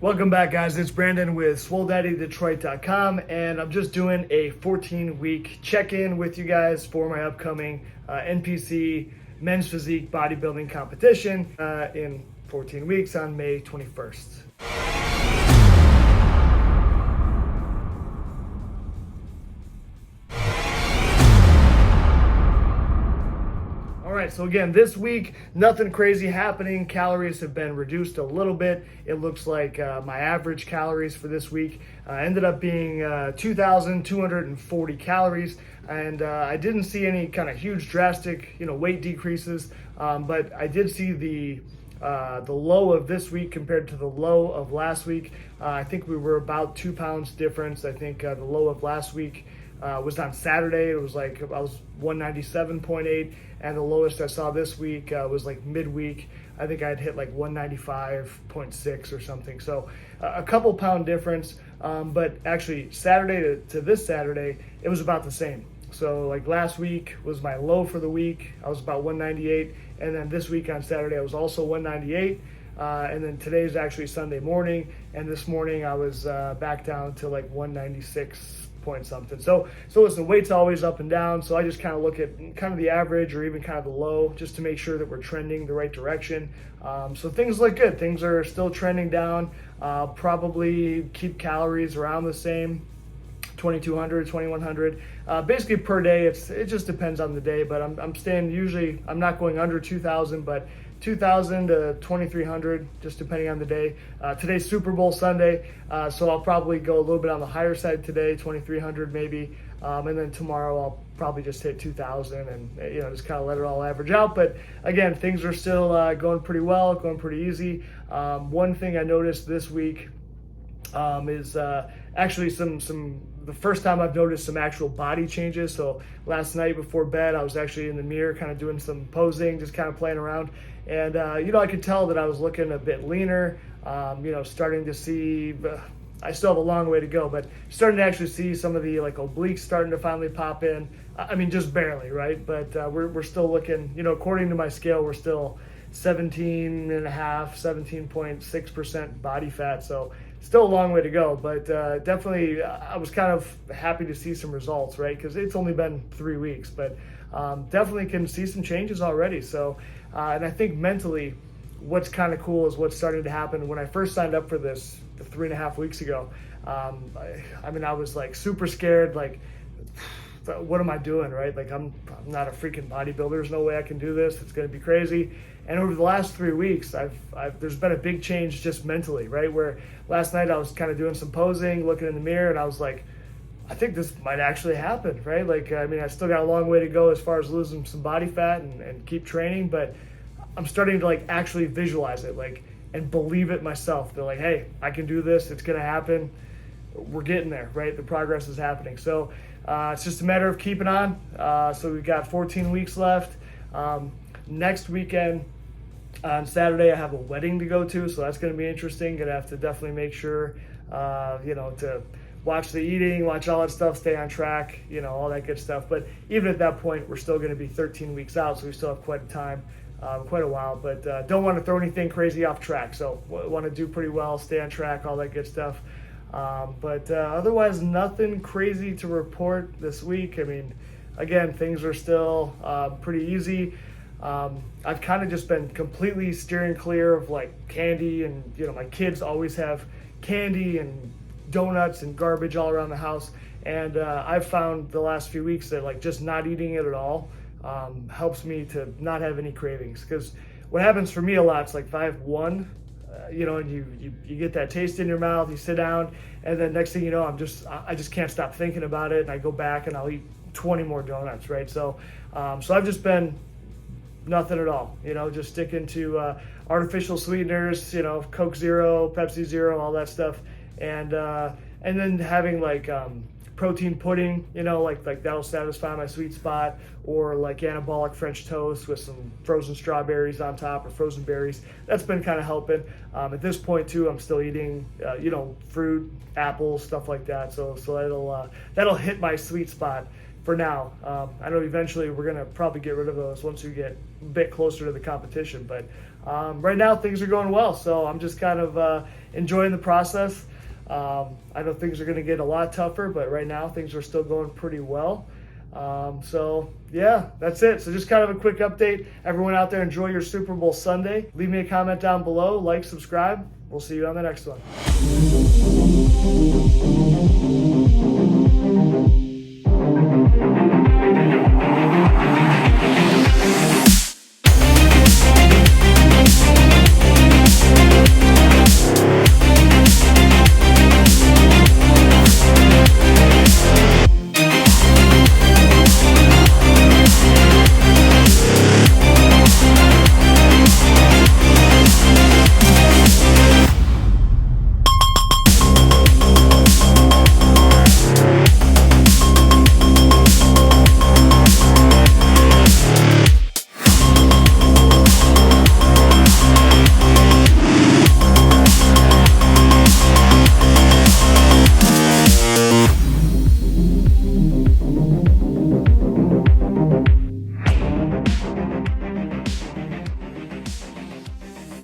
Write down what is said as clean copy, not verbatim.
Welcome back, guys. It's Brandon with swolldaddydetroit.com, and I'm just doing a 14-week check-in with you guys for my upcoming NPC Men's Physique Bodybuilding competition in 14 weeks on May 21st. All right, so again, this week, nothing crazy happening. Calories have been reduced a little bit. It looks like my average calories for this week ended up being 2,240 calories. And I didn't see any kind of huge drastic, weight decreases. But I did see the low of this week compared to the low of last week. I think we were about 2 pounds difference. I think the low of last week was on Saturday. It was like I was 197.8, and the lowest I saw this week was like midweek. I think I'd hit like 195.6 or something. So a couple pound difference, but actually Saturday to this Saturday, it was about the same. So like last week was my low for the week. I was about 198, and then this week on Saturday I was also 198. And then today's actually Sunday morning, and this morning I was back down to like 196 point something. So listen, weight's always up and down, so I just kind of look at kind of the average or even kind of the low just to make sure that we're trending the right direction. So things look good. Things are still trending down. Probably keep calories around the same, 2,200, 2,100, basically per day. It just depends on the day, but I'm staying, usually I'm not going under 2,000, but 2,000 to 2,300, just depending on the day. Today's Super Bowl Sunday, so I'll probably go a little bit on the higher side today, 2,300 maybe, and then tomorrow I'll probably just hit 2,000 and just kind of let it all average out. But again, things are still going pretty well, going pretty easy. One thing I noticed this week is actually the first time I've noticed some actual body changes. So last night before bed, I was actually in the mirror kind of doing some posing, just kind of playing around. And, I could tell that I was looking a bit leaner, starting to see, I still have a long way to go, but starting to actually see some of the like obliques starting to finally pop in. I mean, just barely, right? But we're still looking, according to my scale, we're still 17.6% body fat. So still a long way to go, but definitely I was kind of happy to see some results, right? Because it's only been 3 weeks, but definitely can see some changes already. So, and I think mentally, what's kind of cool is what's starting to happen. When I first signed up for this 3.5 weeks ago, I was like super scared, like, what am I doing, right? Like I'm not a freaking bodybuilder. There's no way I can do this. It's going to be crazy. And over the last 3 weeks, there's been a big change just mentally, right? Where last night I was kind of doing some posing, looking in the mirror, and I was like, I think this might actually happen, right? Like, I still got a long way to go as far as losing some body fat and keep training, but I'm starting to like actually visualize it, like, and believe it myself. They're like, hey, I can do this. It's going to happen. We're getting there, right? The progress is happening. So it's just a matter of keeping on. So we've got 14 weeks left. Next weekend on Saturday, I have a wedding to go to, so that's going to be interesting. Going to have to definitely make sure, to watch the eating, watch all that stuff, stay on track, all that good stuff. But even at that point, we're still going to be 13 weeks out, so we still have quite a time, quite a while. But don't want to throw anything crazy off track. So want to do pretty well, stay on track, all that good stuff. But otherwise, nothing crazy to report this week. Again, things are still pretty easy. I've kind of just been completely steering clear of like candy, and my kids always have candy and donuts and garbage all around the house, and I've found the last few weeks that like just not eating it at all helps me to not have any cravings. Because what happens for me a lot is like if I have one, and you get that taste in your mouth, you sit down, and then next thing you know, I just can't stop thinking about it, and I go back and I'll eat 20 more donuts, right? So I've just been nothing at all, just sticking to artificial sweeteners, Coke Zero, Pepsi Zero, all that stuff, and then having like protein pudding, like that'll satisfy my sweet spot, or like anabolic French toast with some frozen strawberries on top or frozen berries. That's been kind of helping. At this point too, I'm still eating, fruit, apples, stuff like that. So that'll hit my sweet spot for now. I know eventually we're gonna probably get rid of those once we get a bit closer to the competition, but right now things are going well. So I'm just kind of enjoying the process. I know things are going to get a lot tougher, but right now things are still going pretty well. So yeah, that's it. So just kind of a quick update. Everyone out there, enjoy your Super Bowl Sunday. Leave me a comment down below, like, subscribe. We'll see you on the next one.